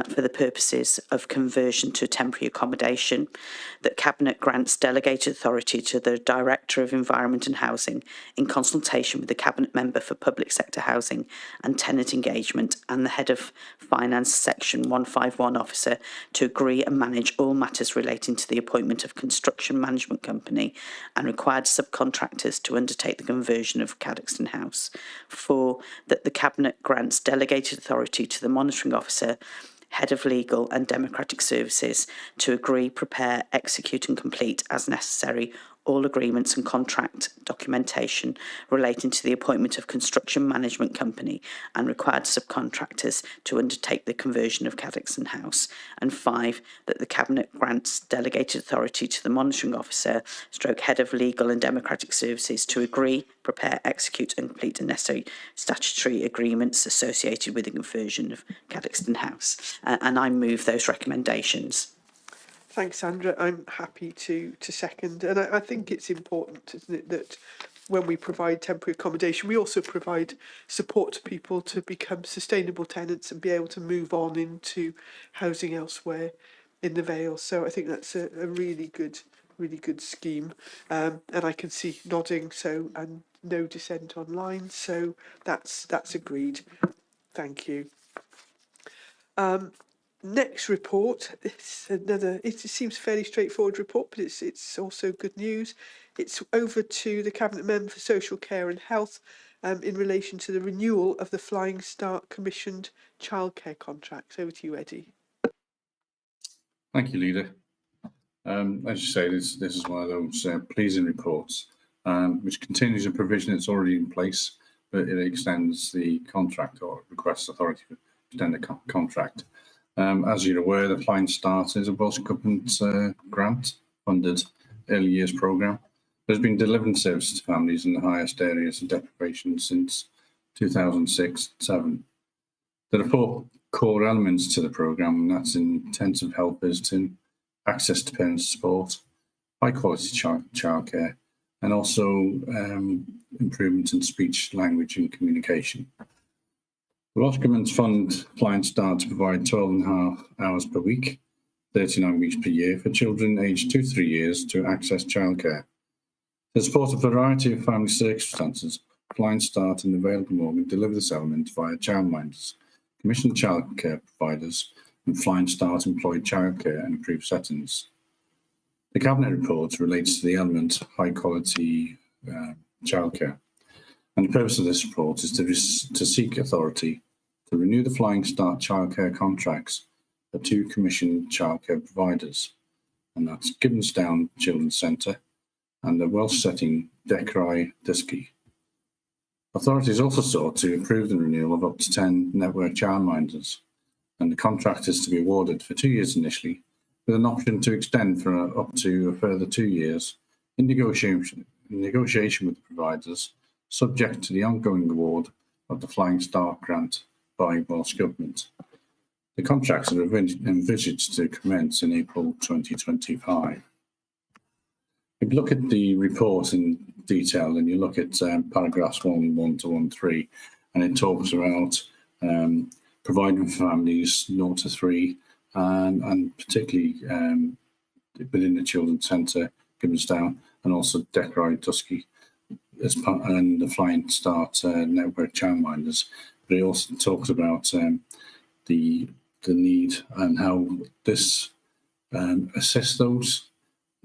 for the purposes of conversion to temporary accommodation. That Cabinet grants delegated authority to the Director of Environment and Housing in consultation with the Cabinet Member for Public Sector Housing and Tenant Engagement and the Head of Finance Section 151 Officer to agree and manage all matters relating to the appointment of construction management company and required subcontractors to undertake the conversion of Cadoxton House. 4, that the Cabinet grants delegated authority to the Monitoring Officer, Head of Legal and Democratic Services to agree, prepare, execute and complete as necessary all agreements and contract documentation relating to the appointment of construction management company and required subcontractors to undertake the conversion of Cadoxton House. And 5, that the Cabinet grants delegated authority to the Monitoring Officer, Head of Legal and Democratic Services to agree, prepare, execute and complete the necessary statutory agreements associated with the conversion of Cadoxton House. And I move those recommendations. Thanks, Sandra. I'm happy to second. And I think it's important, isn't it, that when we provide temporary accommodation, we also provide support to people to become sustainable tenants and be able to move on into housing elsewhere in the Vale. So I think that's a really good scheme. And I can see nodding, so, and no dissent online. So that's agreed. Thank you. Next report, it's another, it seems a fairly straightforward report, but it's also good news. It's over to the Cabinet Member for Social Care and Health in relation to the renewal of the Flying Start commissioned childcare contracts. Over to you, Eddie. Thank you, Leader. As you say, this is one of those pleasing reports, which continues a provision that's already in place but it extends the contract or requests authority to extend the contract. As you're aware, the Flying Start is a Welsh Government grant funded early years programme. There's been delivering services to families in the highest areas of deprivation since 2006-7. There are 4 core elements to the programme, and that's intensive help visiting, access to parent support, high quality childcare, and also improvements in speech, language and communication. The Welsh Government's fund Flying Start to provide 12.5 hours per week, 39 weeks per year for children aged 2 to 3 years to access childcare. To support a variety of family circumstances, Flying Start and the Vale of Glamorgan deliver this element via childminders, commissioned childcare providers, and Flying Start employed childcare and improved settings. The Cabinet report relates to the element high quality childcare. And the purpose of this report is to seek authority to renew the Flying Start childcare contracts for 2 commissioned childcare providers, and that's Gibbonsdown Children's Centre and the Welsh setting Decry Dysgu. Authorities also sought to approve the renewal of up to 10 network childminders, and the contract is to be awarded for 2 years initially, with an option to extend for up to a further 2 years in negotiation with the providers, subject to the ongoing award of the Flying Start grant by Welsh Government. The contracts are envisaged to commence in April 2025. If you look at the report in detail and you look at paragraphs 1 to 13, and it talks about providing for families 0 to 3 and particularly within the Children's Centre, Gibbonsdown, and also Decry Dysgu, and the Flying Start network childminders. But it also talks about the need and how this assists those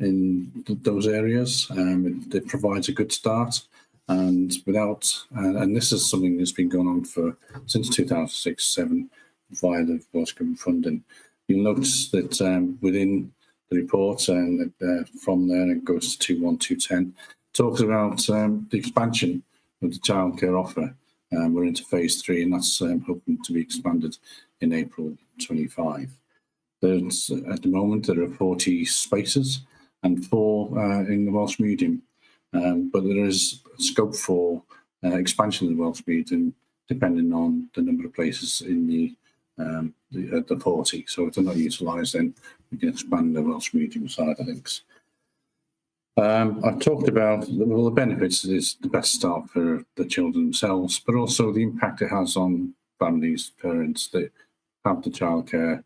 in those areas. It provides a good start, and and this is something that's been going on since 2006-7 via the Welsh Government funding. You'll notice that within the report, and from there it goes to 2.1.2.10, talks about the expansion of the childcare offer. We're into phase 3, and that's hoping to be expanded in April 25. At the moment, there are 40 spaces and 4 in the Welsh medium, but there is scope for expansion of the Welsh medium depending on the number of places in the 40. So if they're not utilised, then we can expand the Welsh medium side of things. I've talked about the benefits. Is the best start for the children themselves, but also the impact it has on families, parents that have the childcare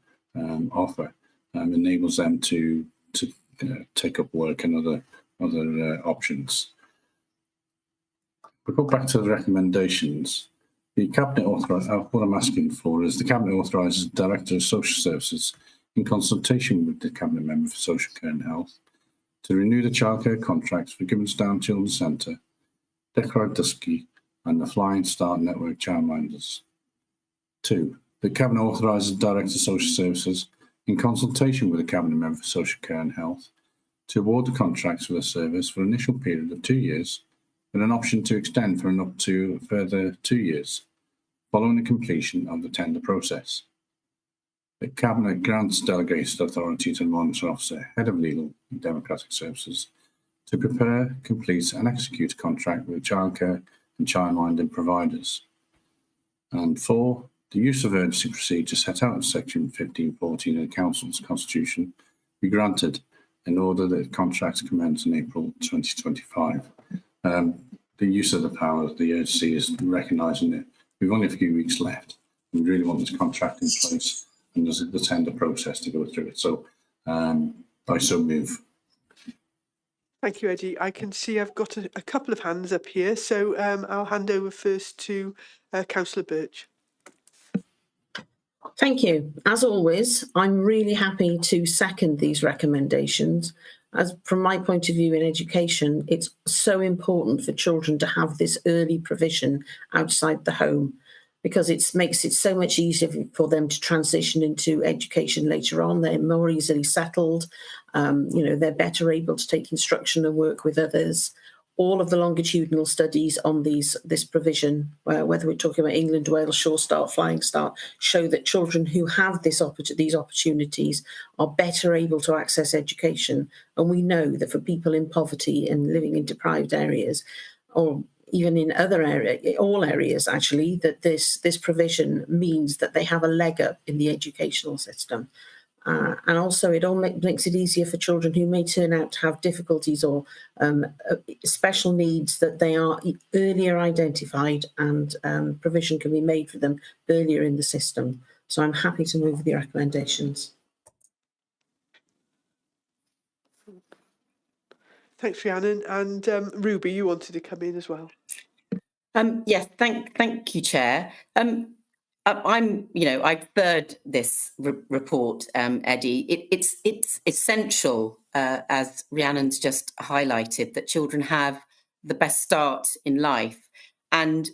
offer, enables them to take up work and other options. We go back to the recommendations. The Cabinet what I'm asking for is the Cabinet authorises the Director of Social Services, in consultation with the Cabinet Member for Social Care and Health, to renew the childcare contracts for Gibbonsdown Children's Centre, Decry Dysgu, and the Flying Start Network childminders. 2. The Cabinet authorises the Director of Social Services, in consultation with the Cabinet Member for Social Care and Health, to award the contracts for the service for an initial period of 2 years, with an option to extend for up to a further 2 years, following the completion of the tender process. The Cabinet grants delegated authority to the Monitoring Officer, Head of Legal and Democratic Services, to prepare, complete and execute a contract with childcare and childminding providers. And 4, the use of urgency procedure set out in Section 1514 of the Council's Constitution be granted in order that contracts commence in April 2025. The use of the power, the urgency is recognising that we've only a few weeks left. We really want this contract in place, and there's the tender process to go through it. So I so move. Thank you, Eddie. I can see I've got a couple of hands up here, so I'll hand over first to Councillor Birch. Thank you. As always, I'm really happy to second these recommendations. As from my point of view in education, it's so important for children to have this early provision outside the home, because it makes it so much easier for them to transition into education later on. They're more easily settled. They're better able to take instruction and work with others. all of the longitudinal studies on this provision, whether we're talking about England, Wales, Sure Start, Flying Start, show that children who have these opportunities are better able to access education. And we know that for people in poverty and living in deprived areas, or even in other areas, all areas actually, that this provision means that they have a leg up in the educational system. And also it all makes it easier for children who may turn out to have difficulties or special needs, that they are earlier identified and provision can be made for them earlier in the system. So I'm happy to move the recommendations. Thanks, Rhiannon. And Ruby, you wanted to come in as well. Yes, thank you, Chair. I've heard this report, Eddie. It's essential, as Rhiannon's just highlighted, that children have the best start in life, and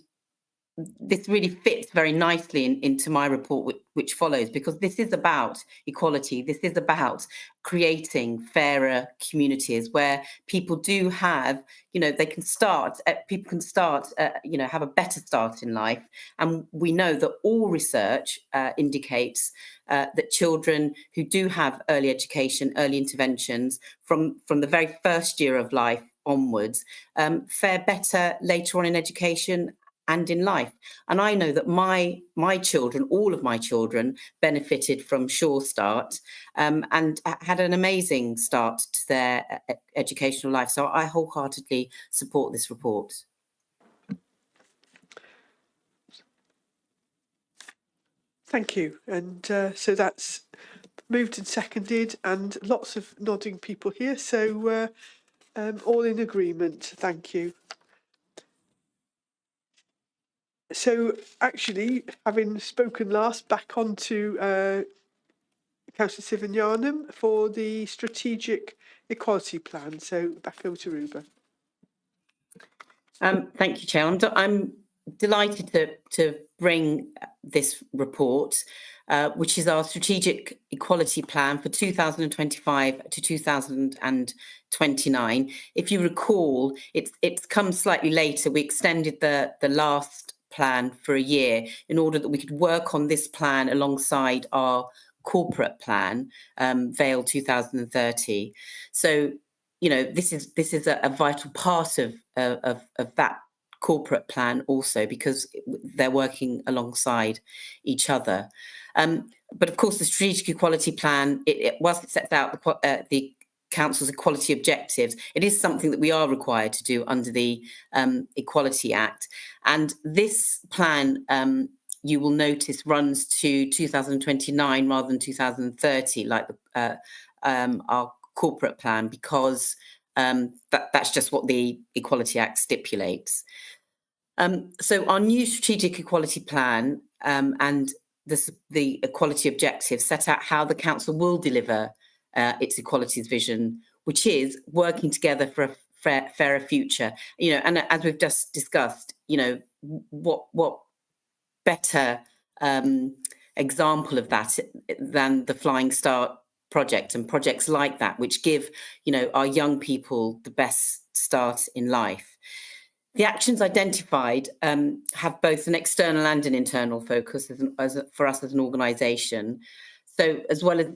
this really fits very nicely into my report, which follows, because this is about equality. This is about creating fairer communities where people do have, they can start, people can start, have a better start in life. And we know that all research indicates that children who do have early education, early interventions from the very first year of life onwards, fare better later on in education and in life. And I know that my children, all of my children, benefited from Sure Start and had an amazing start to their educational life. So I wholeheartedly support this report. Thank you. And so that's moved and seconded, and lots of nodding people here. So all in agreement. Thank you. So actually, having spoken last, back on to Councillor Sivanyanam for the strategic equality plan. So back over to Ruba. Thank you, Chair. I'm delighted to bring this report, which is our strategic equality plan for 2025 to 2029. If you recall, it's come slightly later. We extended the last plan for a year in order that we could work on this plan alongside our corporate plan, Vale 2030. So, this is a vital part of that corporate plan also, because they're working alongside each other. But of course, the strategic equality plan, whilst it sets out the Council's equality objectives, it is something that we are required to do under the Equality Act. And this plan, you will notice, runs to 2029 rather than 2030, like our corporate plan, because that's just what the Equality Act stipulates. So our new strategic equality plan and the equality objectives set out how the council will deliver its equalities vision, which is working together for a fairer future. And as we've just discussed, what better example of that than the Flying Start project and projects like that, which give our young people the best start in life. The actions identified have both an external and an internal focus for us as an organisation. So as well as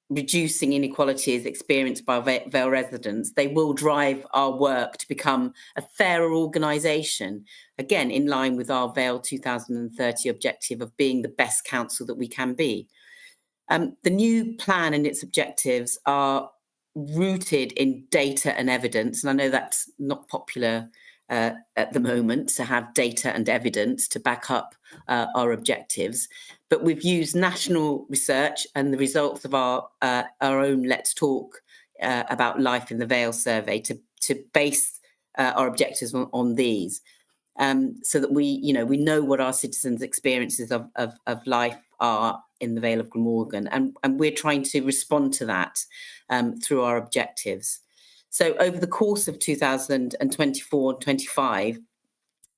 reducing inequalities experienced by Vale residents, they will drive our work to become a fairer organisation, again, in line with our Vale 2030 objective of being the best council that we can be. The new plan and its objectives are rooted in data and evidence, and I know that's not popular at the moment to have data and evidence to back up our objectives, but we've used national research and the results of our own Let's Talk about life in the Vale survey to base our objectives on these, so that we know what our citizens' experiences of life are in the Vale of Glamorgan, and we're trying to respond to that through our objectives. So over the course of 2024 and 25,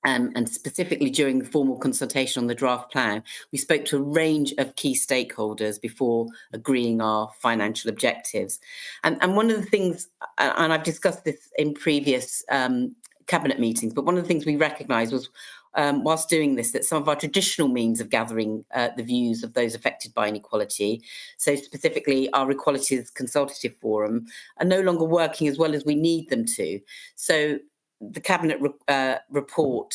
and specifically during the formal consultation on the draft plan, we spoke to a range of key stakeholders before agreeing our financial objectives. And one of the things, and I've discussed this in previous cabinet meetings. But one of the things we recognised was, whilst doing this, that some of our traditional means of gathering the views of those affected by inequality, so specifically our Equalities Consultative Forum, are no longer working as well as we need them to. So the Cabinet report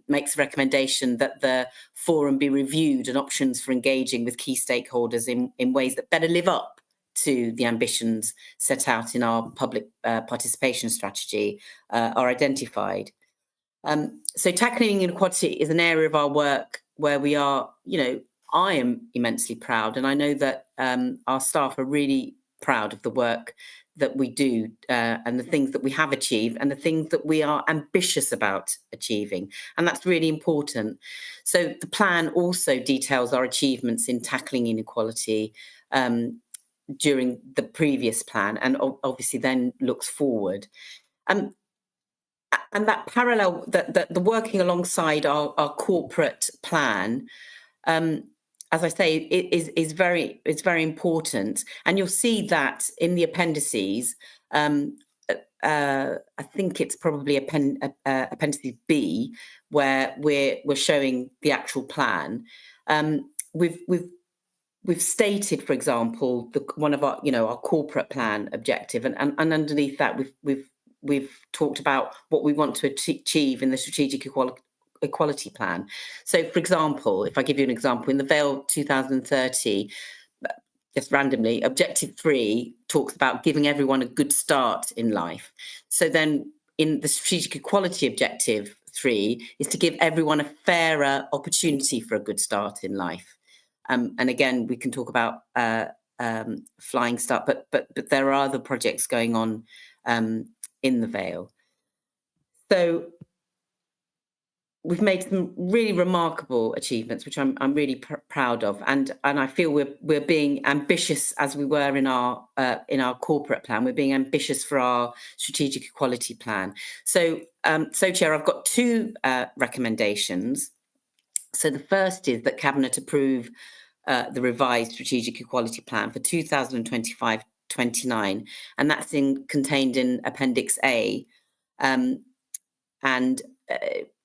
makes a recommendation that the forum be reviewed and options for engaging with key stakeholders in ways that better live up to the ambitions set out in our public participation strategy are identified. So tackling inequality is an area of our work where we are, I am immensely proud, and I know that our staff are really proud of the work that we do and the things that we have achieved and the things that we are ambitious about achieving. And that's really important. So the plan also details our achievements in tackling inequality during the previous plan, and obviously then looks forward. And that parallel, the working alongside our corporate plan, as I say, is very important. And you'll see that in the appendices. I think it's probably Appendix B, where we're showing the actual plan. We've stated, for example, one of our our corporate plan objective, and underneath that we've talked about what we want to achieve in the strategic equality plan. So, for example, if I give you an example, in the Vale 2030, just randomly, Objective 3 talks about giving everyone a good start in life. So then in the Strategic Equality Objective 3 is to give everyone a fairer opportunity for a good start in life. And again, we can talk about Flying Start, but there are other projects going on in the Vale. So we've made some really remarkable achievements, which I'm really proud of, and I feel we're being ambitious as we were in our corporate plan. We're being ambitious for our strategic equality plan. So, Chair, I've got two recommendations. So the first is that Cabinet approve the revised strategic equality plan for 2025-29, and that's contained in Appendix A, and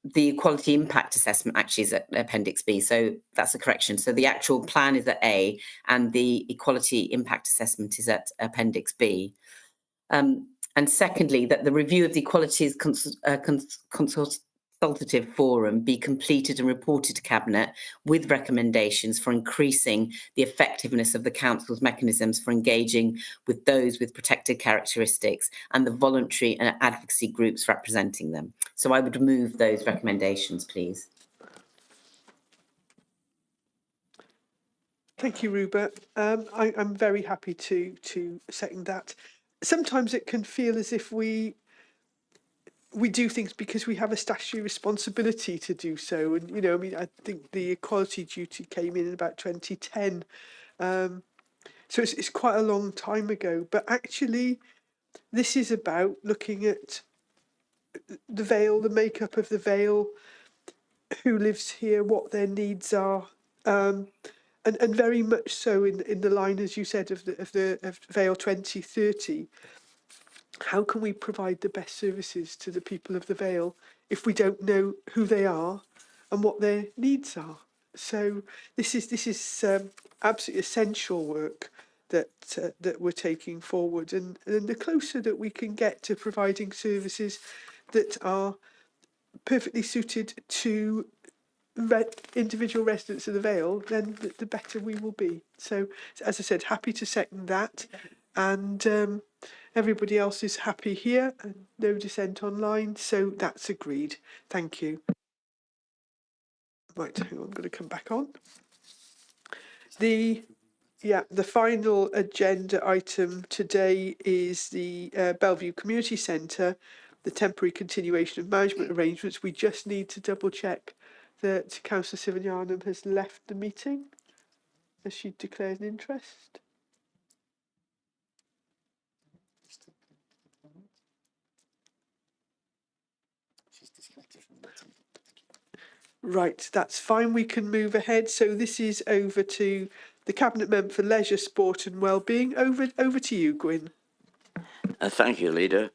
the equality impact assessment actually is at Appendix B, so that's a correction. So the actual plan is at A, and the equality impact assessment is at Appendix B. And secondly, that the review of the Equalities Consultative Forum be completed and reported to Cabinet with recommendations for increasing the effectiveness of the Council's mechanisms for engaging with those with protected characteristics and the voluntary and advocacy groups representing them. So I would move those recommendations, please. Thank you, Ruba. I'm very happy to second that. Sometimes it can feel as if we do things because we have a statutory responsibility to do so. And, I think the equality duty came in about 2010. So it's quite a long time ago. But actually, this is about looking at the Vale, the makeup of the Vale, who lives here, what their needs are. And very much so in the line, as you said, of Vale 2030. How can we provide the best services to the people of the Vale if we don't know who they are and what their needs are? So this is absolutely essential work that we're taking forward, and the closer that we can get to providing services that are perfectly suited to individual residents of the Vale, then the better we will be. So, as I said, happy to second that, and everybody else is happy here, and no dissent online, so that's agreed. Thank you. Right, hang on, I'm going to come back on. The final agenda item today is the Bellevue Community Centre, the temporary continuation of management arrangements. We just need to double check that Councillor Sivanyanam has left the meeting, as she declared an interest. Right, that's fine. We can move ahead. So this is over to the Cabinet Member for Leisure, Sport and Wellbeing. Over to you, Gwyn. Thank you, Leader.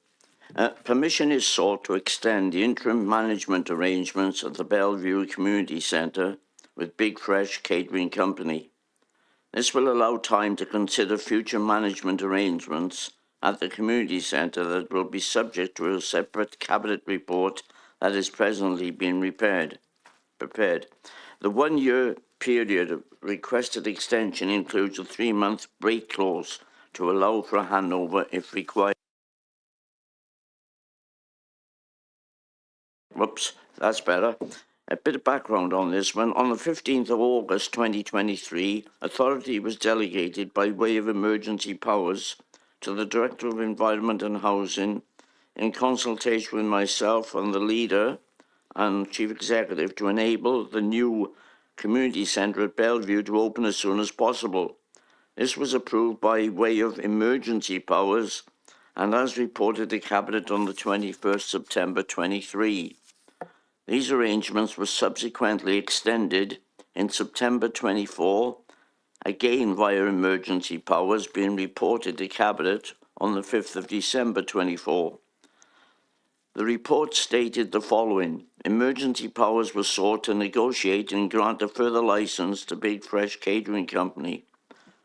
Permission is sought to extend the interim management arrangements at the Bellevue Community Centre with Big Fresh Catering Company. This will allow time to consider future management arrangements at the community centre that will be subject to a separate cabinet report that is presently being prepared. The 1 year period of requested extension includes a 3-month break clause to allow for a handover if required. Whoops, that's better. A bit of background on this one. On the 15th of August 2023, authority was delegated by way of emergency powers to the Director of Environment and Housing in consultation with myself and the leader and Chief Executive to enable the new community centre at Bellevue to open as soon as possible. This was approved by way of emergency powers and as reported to Cabinet on the 21st September 23. These arrangements were subsequently extended in September 24, again via emergency powers being reported to Cabinet on the 5th of December 24. The report stated the following: emergency powers were sought to negotiate and grant a further licence to Big Fresh Catering Company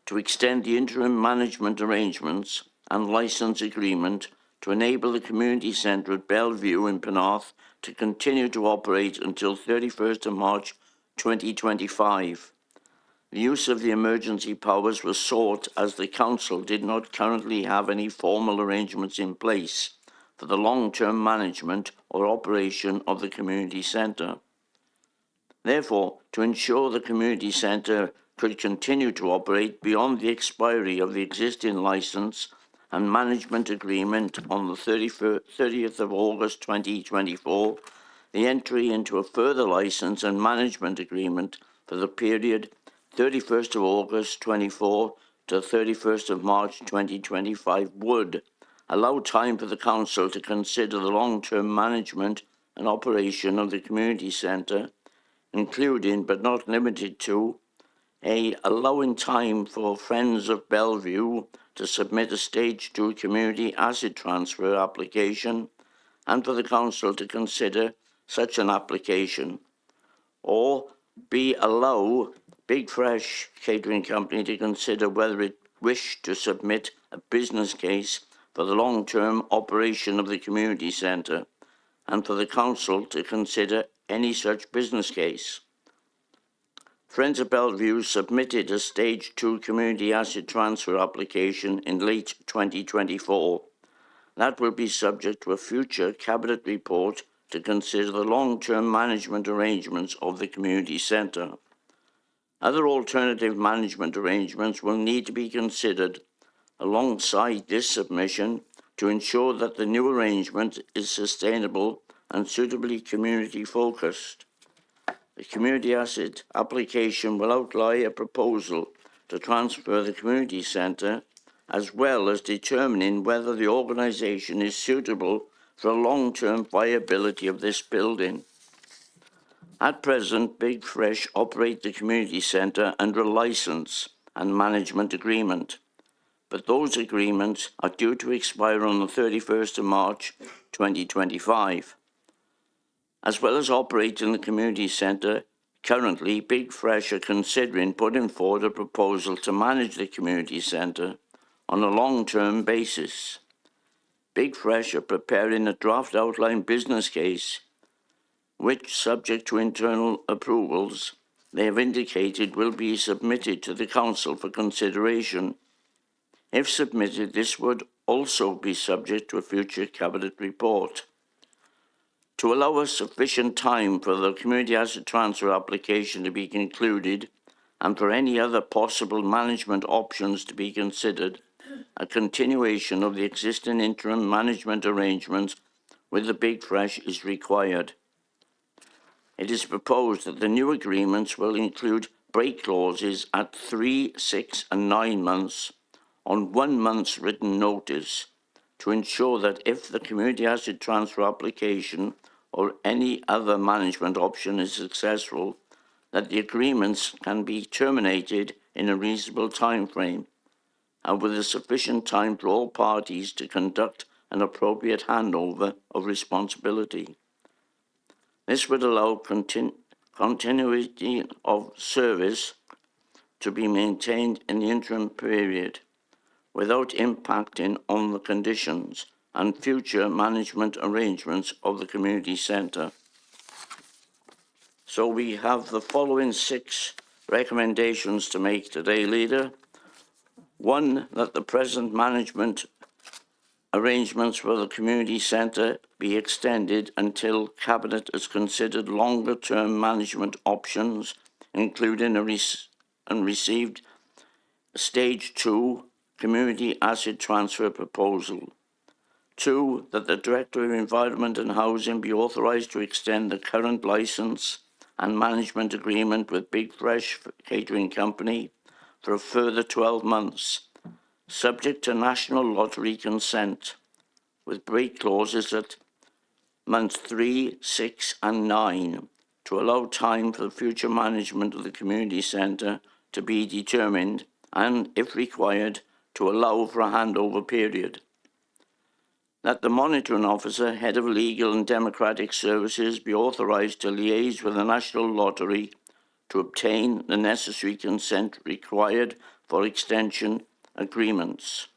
to extend the interim management arrangements and licence agreement to enable the community centre at Bellevue in Penarth to continue to operate until 31st of March 2025. The use of the emergency powers was sought as the Council did not currently have any formal arrangements in place for the long-term management or operation of the community centre. Therefore, to ensure the community centre could continue to operate beyond the expiry of the existing licence and management agreement on the 30th of August 2024, the entry into a further licence and management agreement for the period 31st of August 24 to 31st of March 2025 would allow time for the Council to consider the long-term management and operation of the community centre, including but not limited to allowing time for Friends of Bellevue to submit a Stage 2 community asset transfer application and for the Council to consider such an application, or B, allow Big Fresh Catering Company to consider whether it wished to submit a business case for the long-term operation of the community centre and for the Council to consider any such business case. Friends of Bellevue submitted a Stage 2 community asset transfer application in late 2024. That will be subject to a future Cabinet report to consider the long-term management arrangements of the community centre. Other alternative management arrangements will need to be considered alongside this submission to ensure that the new arrangement is sustainable and suitably community-focused. The community asset application will outline a proposal to transfer the community centre, as well as determining whether the organisation is suitable for a long-term viability of this building. At present, Big Fresh operate the community centre under a licence and management agreement, but those agreements are due to expire on the 31st of March 2025. As well as operating the community centre, currently Big Fresh are considering putting forward a proposal to manage the community centre on a long-term basis. Big Fresh are preparing a draft outline business case, which, subject to internal approvals, they have indicated will be submitted to the Council for consideration. If submitted, this would also be subject to a future Cabinet report. To allow us sufficient time for the community asset transfer application to be concluded and for any other possible management options to be considered, a continuation of the existing interim management arrangements with the Big Fresh is required. It is proposed that the new agreements will include break clauses at 3, 6 and 9 months on 1 month's written notice to ensure that if the community asset transfer application or any other management option is successful, that the agreements can be terminated in a reasonable time frame and with a sufficient time for all parties to conduct an appropriate handover of responsibility. This would allow continuity of service to be maintained in the interim period without impacting on the conditions and future management arrangements of the community centre. So we have the following 6 recommendations to make today, Leader. 1, that the present management arrangements for the community centre be extended until Cabinet has considered longer-term management options, including and received a Stage 2 community asset transfer proposal. 2, that the Director of Environment and Housing be authorised to extend the current licence and management agreement with Big Fresh Catering Company for a further 12 months, subject to National Lottery consent, with break clauses at months 3, 6 and 9 to allow time for the future management of the community centre to be determined and, if required, to allow for a handover period. That the monitoring officer, head of legal and democratic services, be authorised to liaise with the National Lottery to obtain the necessary consent required for extension agreements.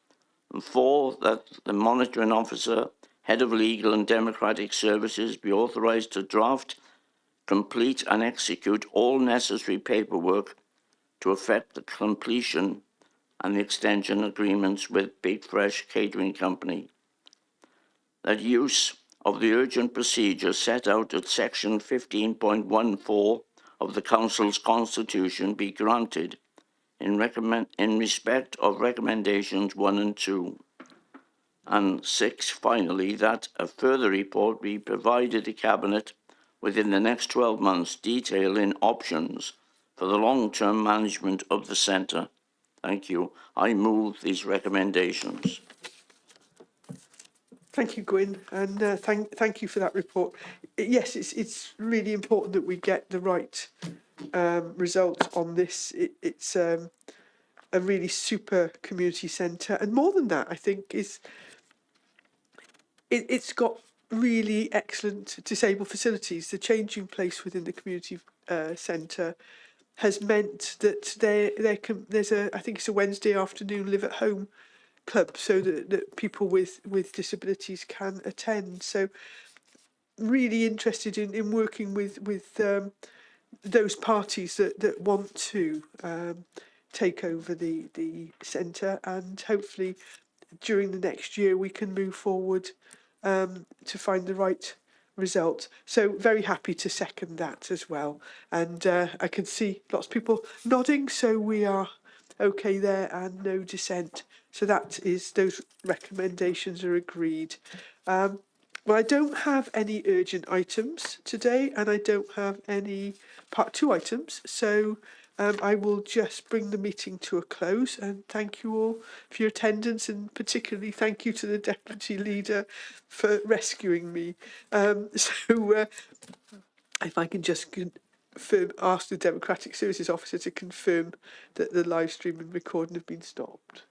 And 4, that the monitoring officer, head of legal and democratic services, be authorised to draft, complete and execute all necessary paperwork to effect the completion and the extension agreements with Big Fresh Catering Company. That use of the urgent procedure set out at section 15.14 of the Council's Constitution be granted in respect of recommendations 1 and 2. And 6, finally, that a further report be provided to Cabinet within the next 12 months detailing options for the long-term management of the centre. Thank you. I move these recommendations. Thank you, Gwyn, and thank you for that report. Yes, it's really important that we get the right result on this. It's a really super community centre, and more than that, I think it's got really excellent disabled facilities. The changing place within the community centre has meant that there's I think it's a Wednesday afternoon live at home club, so that people with disabilities can attend. So really interested in working with those parties that want to take over the centre, and hopefully during the next year we can move forward to find the right result. So very happy to second that as well, and I can see lots of people nodding, so we are okay there and no dissent. So those recommendations are agreed. Well, I don't have any urgent items today, and I don't have any part 2 items, so I will just bring the meeting to a close, and thank you all for your attendance, and particularly thank you to the Deputy Leader for rescuing me. If I can just ask the Democratic Services Officer to confirm that the live stream and recording have been stopped.